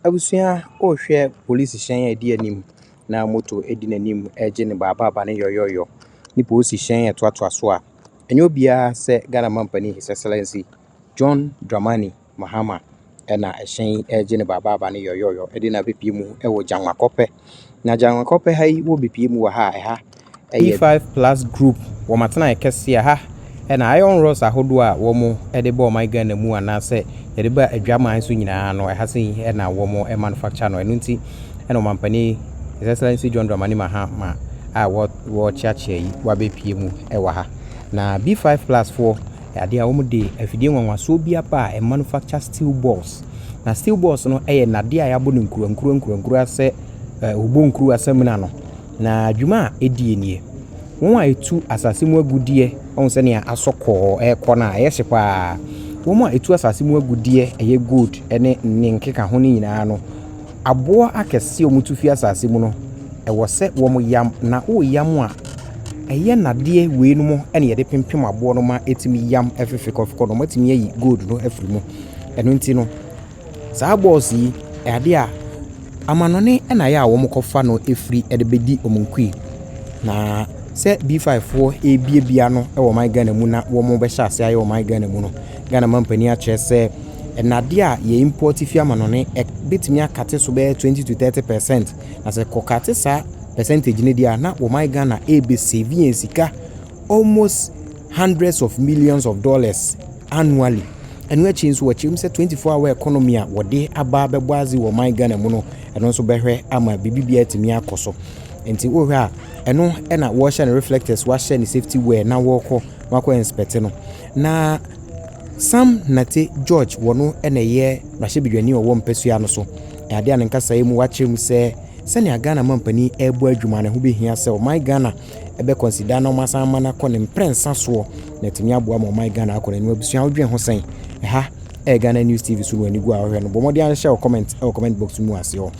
Abusua o hwe police shen edi anim na moto edi nanim eje ne baba ne yoyoyo ni police shen etoato so a enyo bia se Ghana mampani His Excellency John Dramani Mahama na shen eje ne baba ne yoyoyo edi na bepie mu ewo janwakope na janwakope hai wo bepie mu wa ha E5 plus group wo matena ekese ha na iron rods ahodo a wo mo ede bo my Ghana mu anase yede ba adwaman so nyina no ehase na wo mo manufacture no enu nti eno mampani His Excellency John Dramani Mahama a wo chiachie yi wa bepie mu ewa ha na B5 plus 4 ade a wo mo de afidie nwanwaso bi apa a manufacture steel balls na steel balls no nade a yabo nkuru ase obo nkuru asemna no na adwuma edi enie won a etu asase mu agudie on se ne asokọ ekona ayehyepa won a etu asase mu agudie eye gold ene nkeka ho ni nyina no abo akese omutu fi asase mu no ewo se wo yam na o yam a eye nade we no mo ene ye de pempem abo no ma etimi yam efefekofko no matimi yi gold no afiri mu eno nti no saa boss yi ade a amanone ena ya wo mkofa no efiri edebedi omunkui na se B54 ebiebia no ewo my Ghana mu na wo mo be hya ase aye wo my Ghana mu no Ghana mampani a chese enade a ye import fi amanone betimi akate so be 20 to 30% na se kokate sa percentage ne dia na wo my Ghana be saving sika almost hundreds of millions of dollars annually enu achi nso wachim se 24-hour economy a wode aba beboazi wo my Ghana mu no eno nso behwe ama bibibia atimi akoso enti wo hwe a eno na wo hye ne reflectors wa hye ne safety wear na wo ko inspect no na Sam Nate George wono ye rahye bidwani wo mpesua no so ade an nkasa yi mu wachim se ne Ghana mampani ebo adwuma ne ho behia se o my Ghana ebe consider na masa mana ko ne prensa so na timi aboa mo my Ghana akọ ne abusua odwen ho sen ha Ghana News TV so wani go ahwe no bomodi an share comment box mu ase o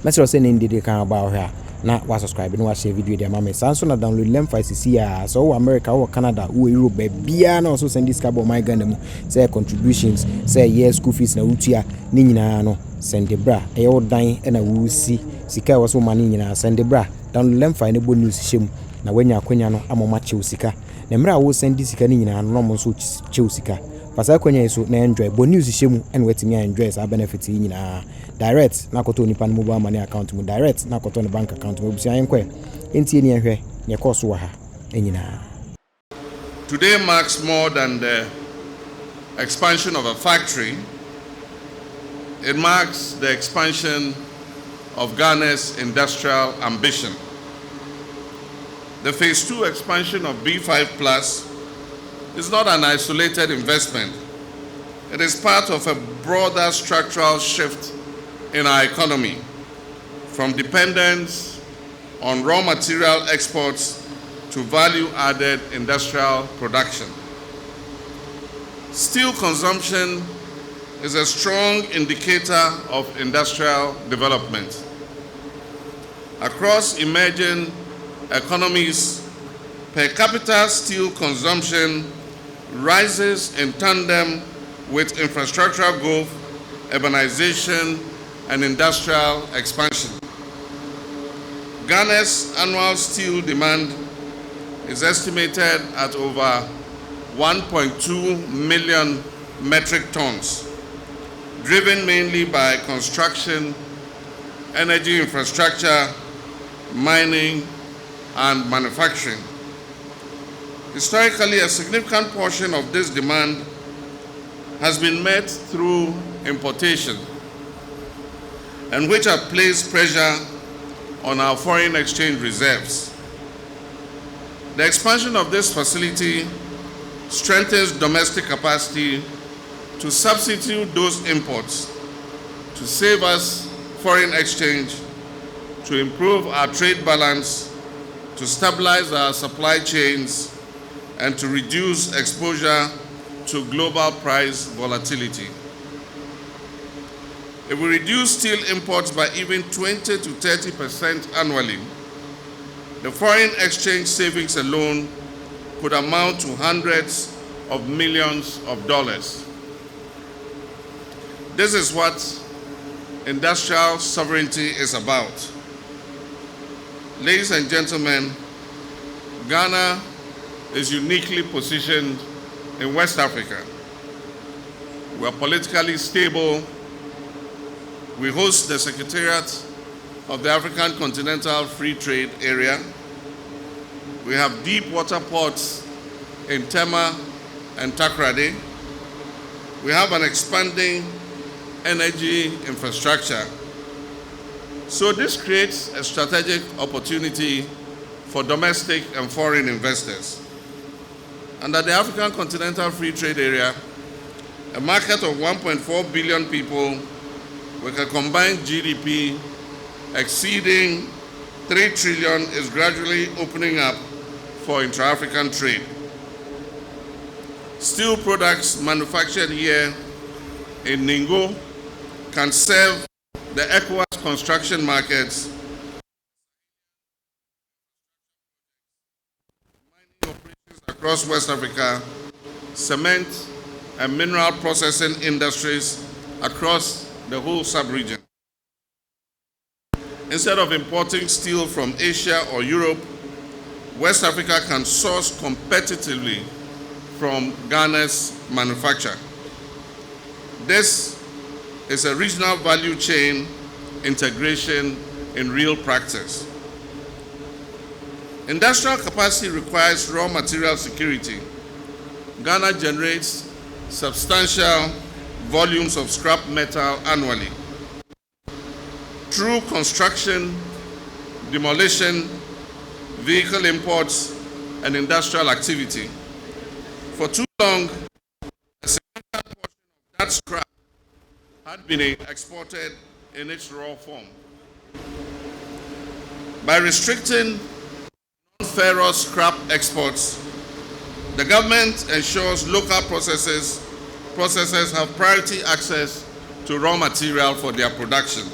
message say ne ndede kan ba ahwe na wa subscribe no wa share video dia mama sanso na download lem5cc ya so wo America wo Canada wo Europe bia na so send this cabo my Ghana mu say contributions say year school fees na utua ni nyina no send bra e yo dan na wo si sika wo so mani nyina send bra download lem5 ne bo news shem na wanya akwanya no amoma chew sika na mra wo send sika ni nyina no mo so chew sika pasa akwanya so na enjoy bo news shemu and wetimi enjoy sa benefit nyina direct na koto nipa no mobile money account mu direct na koto ne bank account mu busia yenkwe enti eni ehwe ne course wa ha enyina. Today marks more than the expansion of a factory. It marks the expansion of Ghana's industrial ambition. The phase 2 expansion of B5 Plus is not an isolated investment. It is part of a broader structural shift in our economy, from dependence on raw material exports to value-added industrial production. Steel consumption is a strong indicator of industrial development. Across emerging economies, per capita steel consumption rises in tandem with infrastructural growth, urbanization, and industrial expansion. Ghana's annual steel demand is estimated at over 1.2 million metric tons, driven mainly by construction, energy infrastructure, mining, and manufacturing. Historically, a significant portion of this demand has been met through importation, and which have placed pressure on our foreign exchange reserves. The expansion of this facility strengthens domestic capacity to substitute those imports, to save us foreign exchange, to improve our trade balance, to stabilize our supply chains, and to reduce exposure to global price volatility. If we reduce steel imports by even 20 to 30% annually, the foreign exchange savings alone could amount to hundreds of millions of dollars. This is what industrial sovereignty is about. Ladies and gentlemen, Ghana is uniquely positioned in West Africa. We are politically stable. We host the Secretariat of the African Continental Free Trade Area. We have deep water ports in Tema and Takoradi. We have an expanding energy infrastructure. So this creates a strategic opportunity for domestic and foreign investors. Under the African Continental Free Trade Area, a market of 1.4 billion people with a combined GDP exceeding 3 trillion is gradually opening up for intra-African trade. Steel products manufactured here in Ningo can serve the ECOWAS construction markets, mining operations across West Africa, cement and mineral processing industries across the whole sub-region. Instead of importing steel from Asia or Europe, West Africa can source competitively from Ghana's manufacture. This is a regional value chain integration in real practice. Industrial capacity requires raw material security. Ghana generates substantial volumes of scrap metal annually. Through construction, demolition, vehicle imports, and industrial activity. For too long, a significant portion of that scrap had been exported in its raw form. By restricting non-ferrous scrap exports, the government ensures local processors have priority access to raw material for their production.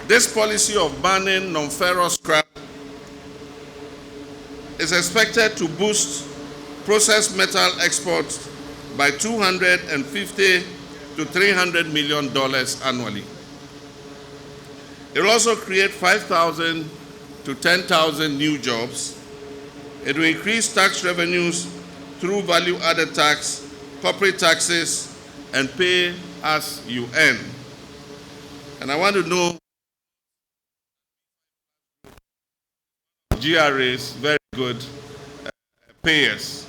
This policy of banning non-ferrous scrap is expected to boost processed metal exports by $250 to $300 million annually. It will also create 5,000 to 10,000 new jobs. It will increase tax revenues through value-added tax, corporate taxes, and pay as you earn. And I want to know GRAs, very good payers.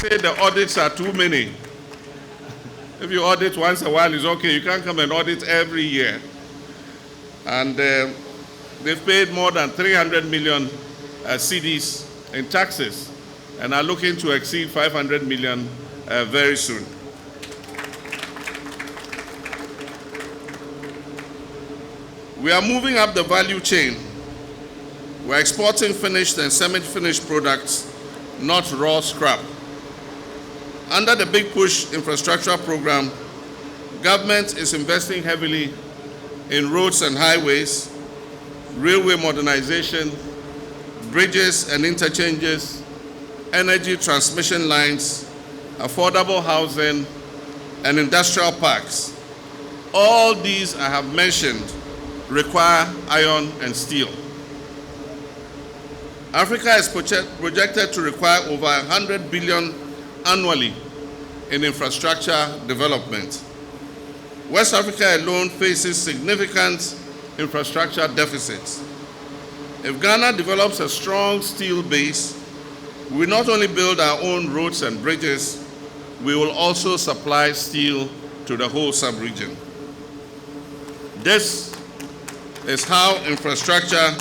Say the audits are too many. If you audit once a while, it's okay. You can't come and audit every year. And they've paid more than 300 million cedis in taxes and are looking to exceed 500 million very soon. We are moving up the value chain. We're exporting finished and semi-finished products, not raw scrap. Under the Big Push infrastructure program, government is investing heavily in roads and highways, railway modernization, bridges and interchanges, energy transmission lines, affordable housing, and industrial parks. All these I have mentioned require iron and steel. Africa is projected to require over 100 billion annually in infrastructure development. West Africa alone faces significant infrastructure deficits. If Ghana develops a strong steel base, we not only build our own roads and bridges, we will also supply steel to the whole sub-region. This is how infrastructure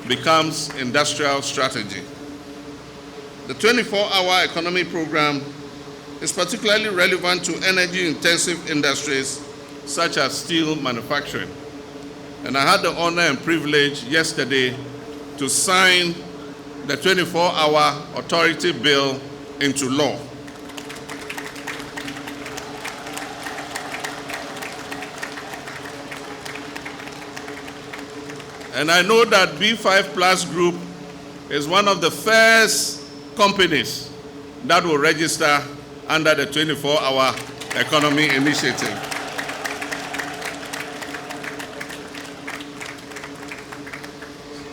becomes industrial strategy. The 24-hour economy program is particularly relevant to energy-intensive industries such as steel manufacturing. And I had the honor and privilege yesterday to sign the 24-hour authority bill into law. And I know that B5 Plus Group is one of the first companies that will register under the 24-hour economy initiative.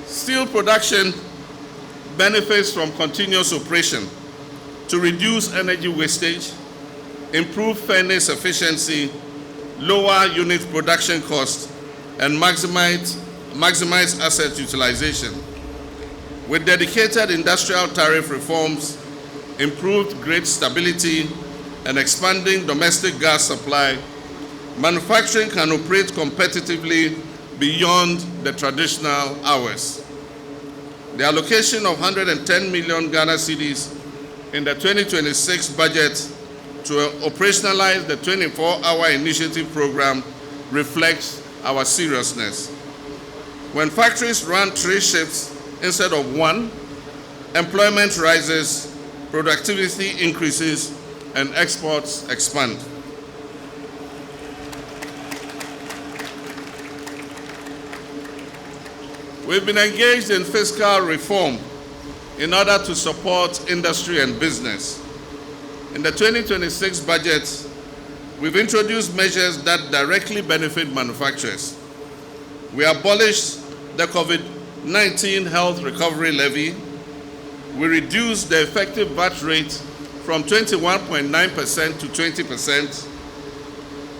Steel production benefits from continuous operation to reduce energy wastage, improve furnace efficiency, lower unit production costs, and maximize asset utilization. With dedicated industrial tariff reforms, improved grid stability, and expanding domestic gas supply, manufacturing can operate competitively beyond the traditional hours. The allocation of 110 million Ghana cedis in the 2026 budget to operationalize the 24-hour initiative program reflects our seriousness. When factories run 3 shifts instead of 1, employment rises, productivity increases, and exports expand. We've been engaged in fiscal reform in order to support industry and business. In the 2026 budget, we've introduced measures that directly benefit manufacturers. We abolished the COVID-19 health recovery levy. We reduced the effective VAT rate from 21.9% to 20%.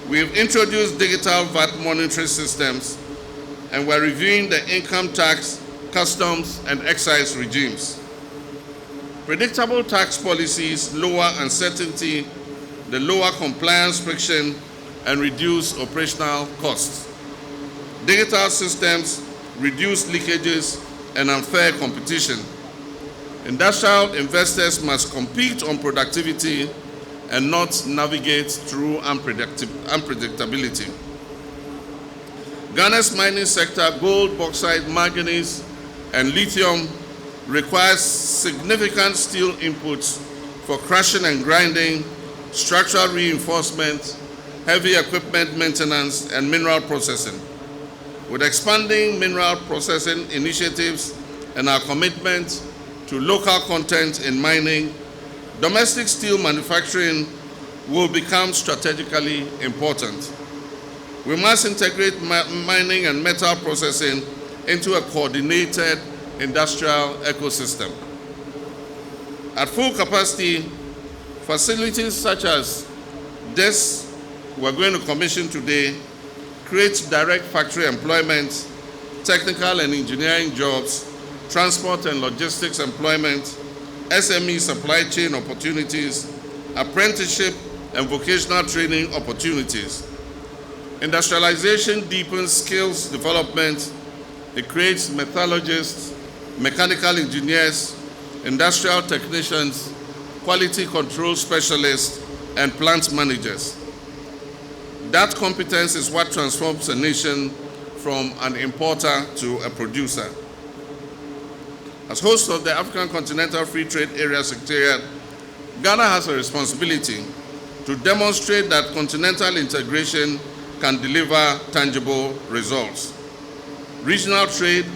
We've introduced digital VAT monitoring systems, and we're reviewing the income tax, customs, and excise regimes. Predictable tax policies lower uncertainty, the lower compliance friction, and reduce operational costs. Digital systems reduce leakages and unfair competition. Industrial investors must compete on productivity and not navigate through unpredictability. Ghana's mining sector, gold, bauxite, manganese, and lithium, requires significant steel inputs for crushing and grinding, structural reinforcement, heavy equipment maintenance, and mineral processing. With expanding mineral processing initiatives and our commitment to local content in mining, domestic steel manufacturing will become strategically important. We must integrate mining and metal processing into a coordinated industrial ecosystem. At full capacity, facilities such as this we're going to commission today create direct factory employment, technical and engineering jobs, transport and logistics employment, SME supply chain opportunities, apprenticeship and vocational training opportunities. Industrialization deepens skills development. It creates metallurgists, mechanical engineers, industrial technicians, quality control specialists, and plant managers. That competence is what transforms a nation from an importer to a producer. As host of the African Continental Free Trade Area Secretariat, Ghana has a responsibility to demonstrate that continental integration can deliver tangible results. Regional trade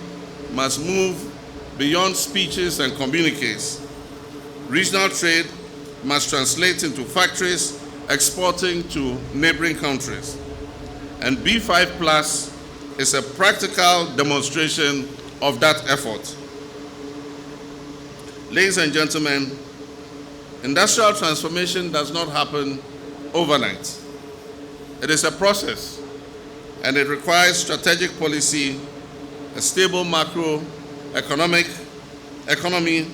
must move beyond speeches and communiques. Regional trade must translate into factories exporting to neighboring countries. And B5 Plus is a practical demonstration of that effort. Ladies and gentlemen, industrial transformation does not happen overnight. It is a process, and it requires strategic policy, a stable macroeconomic economy,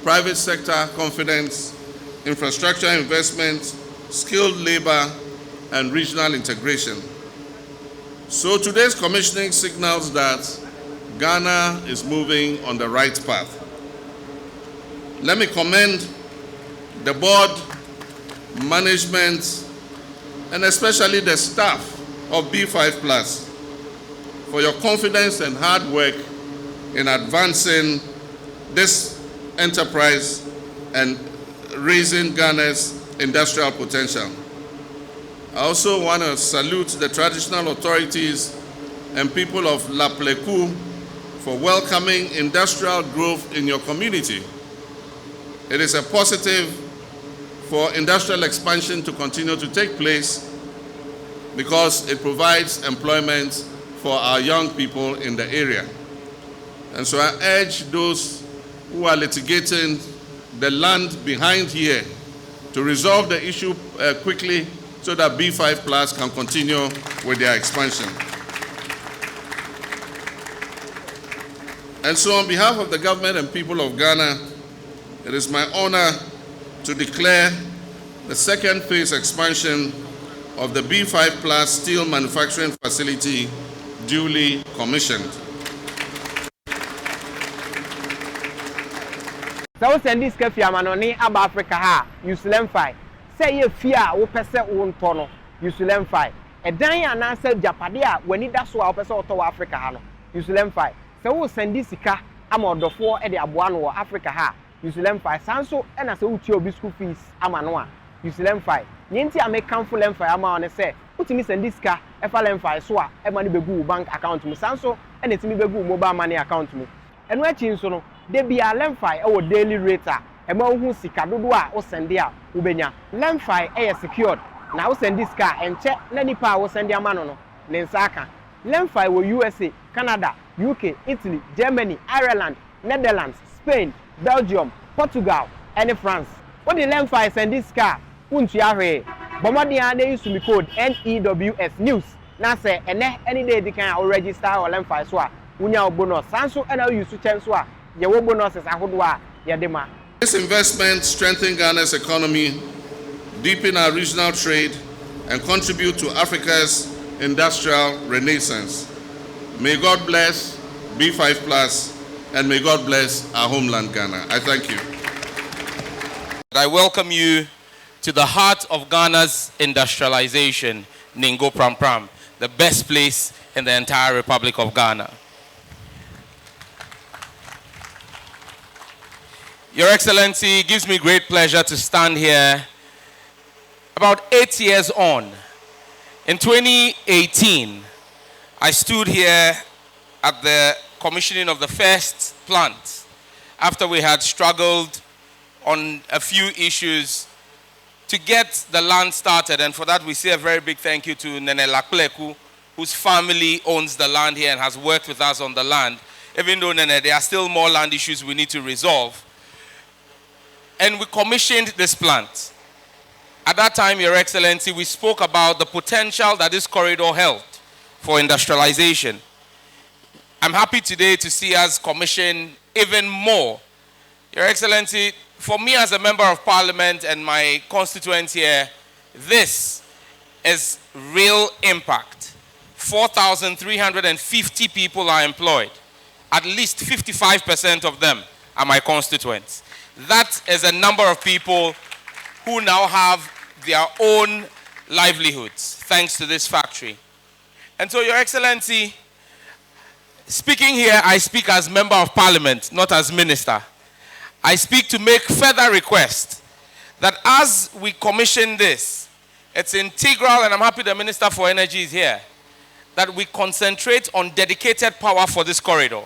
private sector confidence, infrastructure investment, skilled labor, and regional integration. So today's commissioning signals that Ghana is moving on the right path. Let me commend the board, management, and especially the staff of B5 Plus for your confidence and hard work in advancing this enterprise and raising Ghana's industrial potential. I also want to salute the traditional authorities and people of La Pleku for welcoming industrial growth in your community. It is a positive for industrial expansion to continue to take place because it provides employment for our young people in the area. And so I urge those who are litigating the land behind here to resolve the issue quickly so that B5 Plus can continue with their expansion. And so on behalf of the government and people of Ghana, it is my honor to declare the second phase expansion of the B5 Plus steel manufacturing facility duly commissioned. So send this cafe amanoni ab Africa ha usulemfai say ye fear wo pese wo ntono usulemfai e dan anansa japade a wani da so a wo pese oto wa Africa ha no usulemfai se wo send this sika amodofo e de aboa no wo Africa ha usulemfai sanso e na se wo tie obi school fees amano a usulemfai nyenti amekanfo lemfai ama one se utimi send this sika e fa lemfai so a e ma ne begu bank account mu sanso e na timi begu mobile money account mu eno achi nso no de bia lemfai e wo daily rate a e ma hu sika dodo a wo sende a wo benya lemfai e secured na wo send this car enche na nipa a wo sende amano no ne nsaka lemfai wo USA, Canada, UK, Italy, Germany, Ireland, Netherlands, Spain, Belgium, Portugal and France. What the lemfai send this car untu ahwe bomodi a dey use me code NEWS news na say any day they can register or lemfai so a unya bonus sanso and use chance so a ye wo bonuses ahodo a ye de ma. This investment strengthens Ghana's economy, deepen our regional trade, and contribute to Africa's industrial renaissance. May God bless B5 Plus, and may God bless our homeland, Ghana. I thank you. I welcome you to the heart of Ghana's industrialization, Ningo Prampram, the best place in the entire Republic of Ghana. Your Excellency, it gives me great pleasure to stand here about 8 years on. In 2018, I stood here at the commissioning of the first plant after we had struggled on a few issues to get the land started. And for that, we say a very big thank you to Nene Lakleku, whose family owns the land here and has worked with us on the land. Even though, Nene, there are still more land issues we need to resolve. And we commissioned this plant. At that time, Your Excellency, we spoke about the potential that this corridor held for industrialization. I'm happy today to see us commission even more. Your Excellency, for me as a member of parliament and my constituents here, this is real impact. 4,350 people are employed. At least 55% of them are my constituents. That is a number of people who now have their own livelihoods thanks to this factory. And so, Your Excellency, speaking here, I speak as member of parliament, not as minister. I speak to make further request that as we commission this, it's integral, and I'm happy the Minister for Energy is here, that we concentrate on dedicated power for this corridor.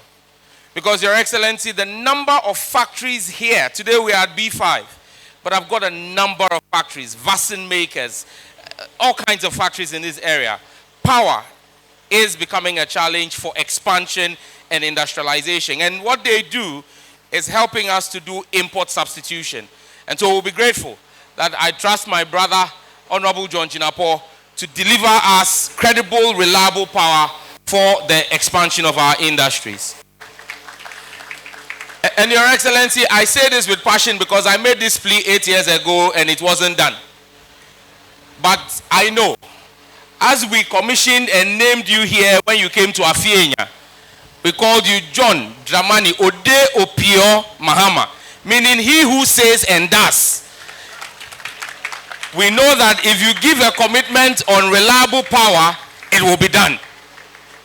Because, Your Excellency, the number of factories here, today we are at B5, but I've got a number of factories, vaccine makers, all kinds of factories in this area. Power is becoming a challenge for expansion and industrialization. And what they do is helping us to do import substitution. And so we'll be grateful that I trust my brother, Honorable John Chinapo, to deliver us credible, reliable power for the expansion of our industries. And Your Excellency, I say this with passion because I made this plea 8 years ago and it wasn't done. But I know, as we commissioned and named you here when you came to Afienya, we called you John Dramani Mahama, meaning he who says and does. We know that if you give a commitment on reliable power, it will be done,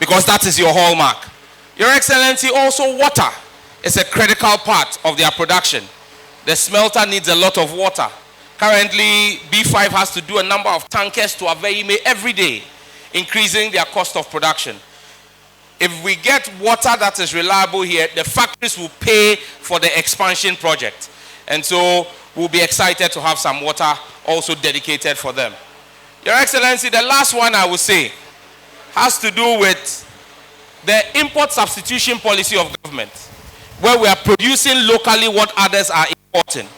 because that is your hallmark. Your Excellency, also water is a critical part of their production. The smelter needs a lot of water. Currently, B5 has to do a number of tankers to Aveime every day, increasing their cost of production. If we get water that is reliable here, the factories will pay for the expansion project. And so we'll be excited to have some water also dedicated for them. Your Excellency, the last one I will say has to do with the import substitution policy of government, where we are producing locally what others are importing.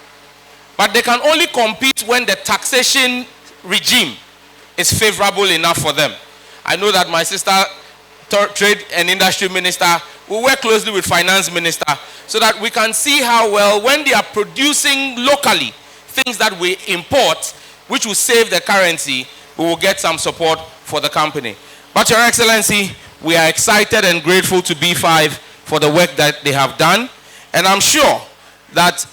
But they can only compete when the taxation regime is favorable enough for them. I know that my sister, Trade and Industry Minister, will work closely with Finance Minister so that we can see how well, when they are producing locally things that we import, which will save the currency, we will get some support for the company. But Your Excellency, we are excited and grateful to B5 for the work that they have done. And I'm sure that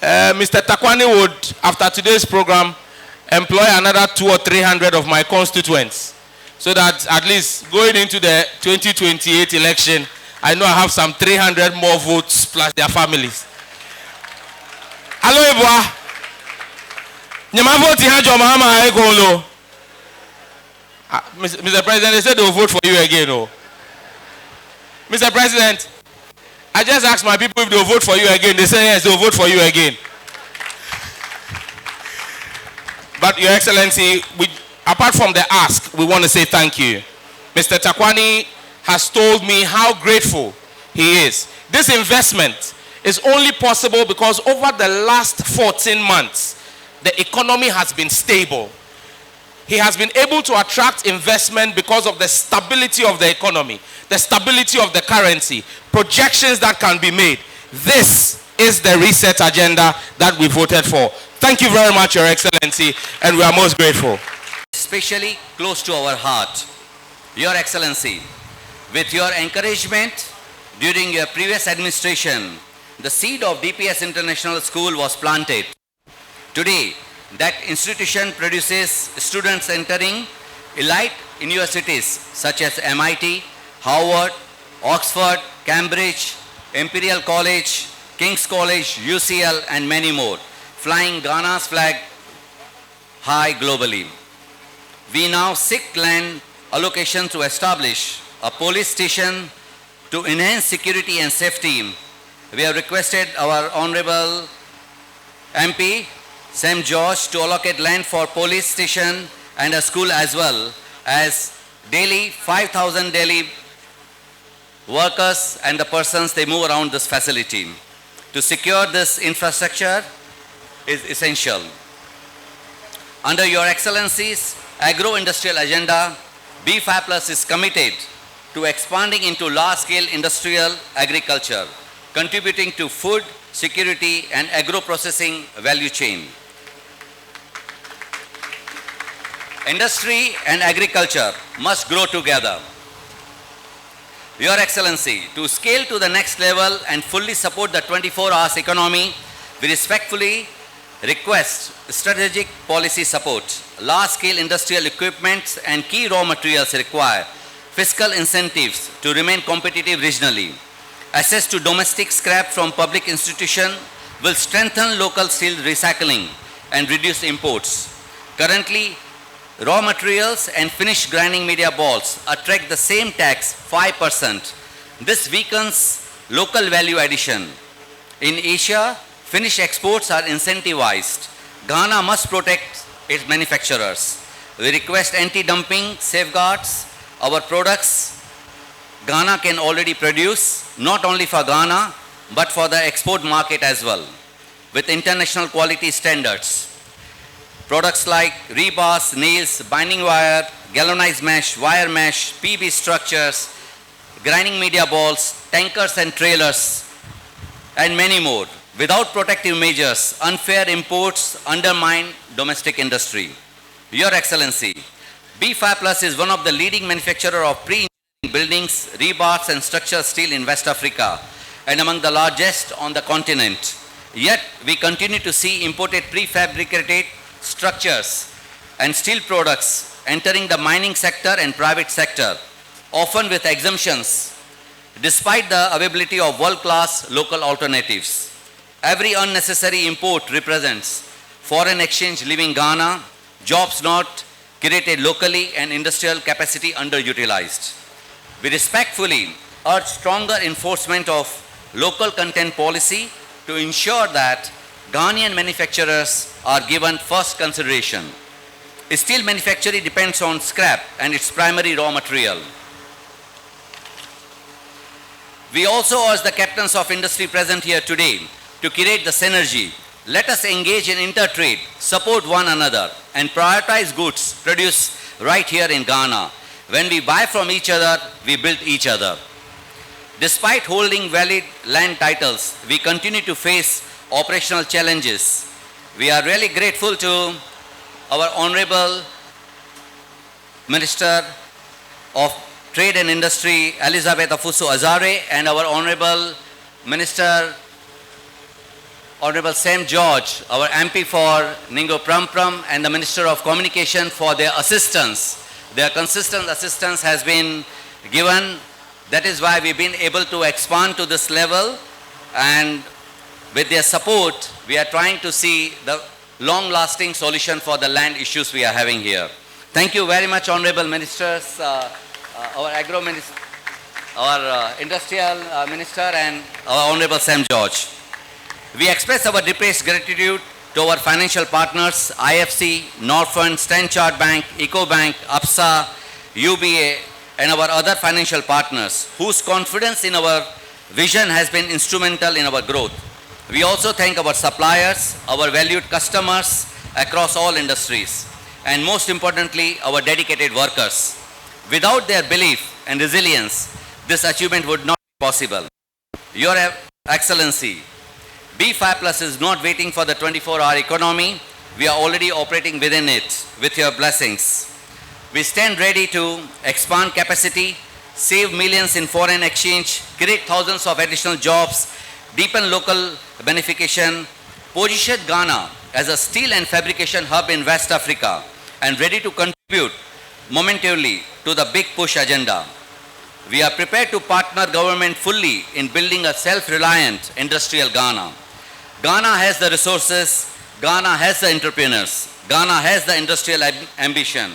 Mr. Takwani would, after today's program, employ another 200 or 300 of my constituents, so that at least going into the 2028 election, I know I have some 300 more votes plus their families. Hello, Ebua. Nyama vote here, John Mahama, I go low. Mr. President, they said they will vote for you again. Oh. Mr. President, I just asked my people if they will vote for you again. They say yes, they will vote for you again. But Your Excellency, apart from the ask, we want to say thank you. Mr. Takwani has told me how grateful he is. This investment is only possible because over the last 14 months, the economy has been stable. He has been able to attract investment because of the stability of the economy, the stability of the currency, projections that can be made. This is the reset agenda that we voted for. Thank you very much, Your Excellency, and we are most grateful. Especially close to our heart. Your Excellency, with your encouragement during your previous administration, the seed of DPS International School was planted. Today, that institution produces students entering elite universities such as MIT, Harvard, Oxford, Cambridge, Imperial College, King's College, UCL, and many more, flying Ghana's flag high globally. We now seek land allocation to establish a police station to enhance security and safety. We have requested our Honorable MP, St. George, to allocate land for police station and a school as well as daily 5,000 daily workers and the persons they move around this facility. To secure this infrastructure is essential. Under Your Excellency's agro-industrial agenda, B5 Plus is committed to expanding into large-scale industrial agriculture, contributing to food security and agro-processing value chain. Industry and agriculture must grow together. Your Excellency, to scale to the next level and fully support the 24 hours economy, we respectfully request strategic policy support. Large-scale industrial equipment and key raw materials require fiscal incentives to remain competitive regionally. Access to domestic scrap from public institutions will strengthen local steel recycling and reduce imports. Currently, raw materials and finished grinding media balls attract the same tax, 5%. This weakens local value addition. In Asia, finished exports are incentivized. Ghana must protect its manufacturers. We request anti-dumping safeguards. Our products Ghana can already produce, not only for Ghana, but for the export market as well, with international quality standards. Products like rebars, nails, binding wire, galvanized mesh, wire mesh, PB structures, grinding media balls, tankers and trailers, and many more. Without protective measures, unfair imports undermine domestic industry. Your Excellency, B5 Plus is one of the leading manufacturers of pre-engineered buildings, rebars and structural steel in West Africa, and among the largest on the continent. Yet, we continue to see imported prefabricated structures and steel products entering the mining sector and private sector, often with exemptions, despite the availability of world-class local alternatives. Every unnecessary import represents foreign exchange leaving Ghana, jobs not created locally, and industrial capacity underutilized. We respectfully urge stronger enforcement of local content policy to ensure that Ghanaian manufacturers are given first consideration. Steel manufacturing depends on scrap and its primary raw material. We also urge the captains of industry present here today to create the synergy. Let us engage in intertrade, support one another, and prioritize goods produced right here in Ghana. When we buy from each other, we build each other. Despite holding valid land titles, we continue to face operational challenges. We are really grateful to our Honorable Minister of Trade and Industry, Elizabeth Afuso Azare, and our Honorable Minister, Honorable Sam George, our MP for Ningo Prampram, and the Minister of Communication for their assistance. Their consistent assistance has been given. That is why we've been able to expand to this level, and with their support, we are trying to see the long-lasting solution for the land issues we are having here. Thank you very much, Honorable Ministers, our Agro Minister, our Industrial Minister, and our Honorable Sam George. We express our deepest gratitude to our financial partners, IFC, Norfund, Stanchart Bank, EcoBank, APSA, UBA, and our other financial partners, whose confidence in our vision has been instrumental in our growth. We also thank our suppliers, our valued customers across all industries, and most importantly, our dedicated workers. Without their belief and resilience, this achievement would not be possible. Your Excellency, B5+ is not waiting for the 24-hour economy. We are already operating within it with your blessings. We stand ready to expand capacity, save millions in foreign exchange, create thousands of additional jobs, deepen local beneficiation, position Ghana as a steel and fabrication hub in West Africa, and ready to contribute momentarily to the big push agenda. We are prepared to partner government fully in building a self-reliant industrial Ghana. Ghana has the resources, Ghana has the entrepreneurs, Ghana has the industrial ambition.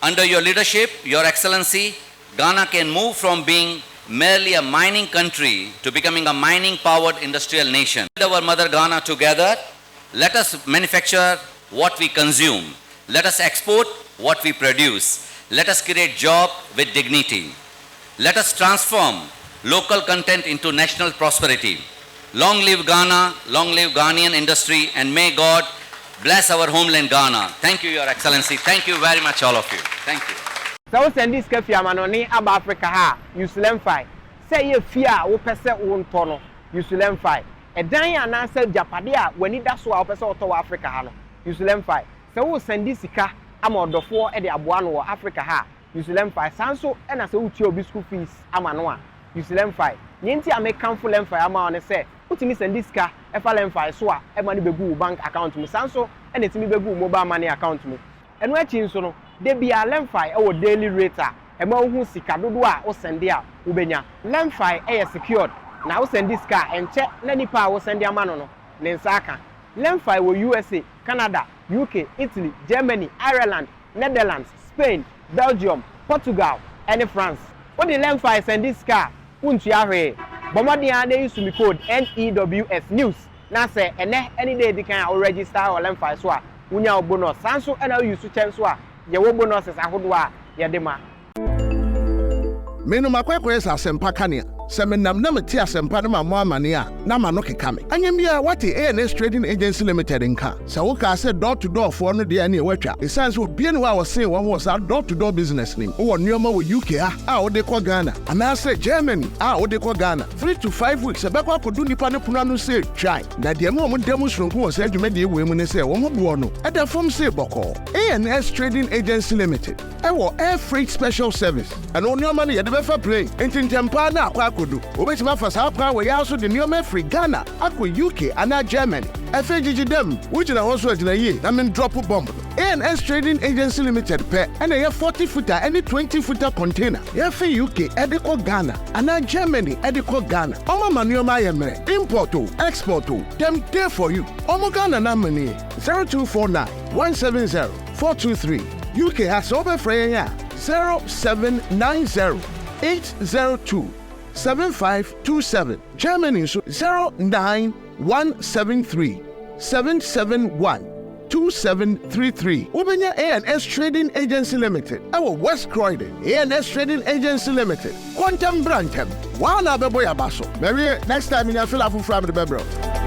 Under your leadership, Your Excellency, Ghana can move from being merely a mining country to becoming a mining-powered industrial nation. With our mother Ghana together, let us manufacture what we consume. Let us export what we produce. Let us create jobs with dignity. Let us transform local content into national prosperity. Long live Ghana, long live Ghanaian industry, and may God bless our homeland Ghana. Thank you, Your Excellency. Thank you very much, all of you. Thank you. So send this cafe amanoni aba Africa ha Usulem fi say ye fia wo pese wo ntono Usulem fi edan ya na say japade a wani da so a wo pese oto wa Africa ha no Usulem fi say wo send sika ama odofo e de aboa no wo Africa ha Usulem fi sanso e na say wo tie obi school fees ama no a Usulem fi nyenti amekanfo lem fi ama one say utimi send sika e fa lem fi so a e ma ne begu bank account me sanso e na timi begu mobile money account me eno achi nso no de bia lemfi e wo daily rate a e ma hu sika dodo a wo sende a wo benya lemfi e secured na wo sende sika enche na nipa a wo sende ama no ne nsa aka lemfi wo USA, Canada, UK, Italy, Germany, Ireland, Netherlands, Spain, Belgium, Portugal and France. What the lemfi sende sika untu ahwe bomodi a dey use me code NEWS news na say ene any day di kan o register o lemfi so a unya bonus sanso e na use chen so a ye wo bonuses ahodo a ye de ma menu makwekwe sa sempa kania se menam na meti asempa na mo amane a na ma no keka me anyam bia wate ANS Trading Agency Limited nka se wo ka se door to door for no de ani watwa esanse obie ne wa wo se wo ho sa door to door business nim wo nneoma wo UK a wo de ko Ghana ana se Germany a wo de ko Ghana 3 to 5 weeks e bekwa kodu nipa ne puno anu se try na de mo demonstration ko wo se adwuma de ewe mu ne se wo ho bo no e da fom se boko ANS Trading Agency Limited e wo air freight special service ana nneoma ne ye de befa play entintempa na akwa kodu obetima fa sa pra we ya so de nneoma free Ghana akwa UK ana Germany FGG dem which na also agina ye na men drop bomb ANS Trading Agency Limited pe and a 40 footer any 20 footer container ye for UK ediko Ghana ana Germany ediko Ghana omo manuoma ye mere import o export o dem there for you omo Ghana na money 0249 170 423 UK has over free 0790 802 7527 Germany 09 173 771 2733. Ubenya A&S Trading Agency Limited. Our West Croydon A&S Trading Agency Limited. Quantum Brantem. Wana bebo ya baso. Maybe next time in your fill up from the bebro.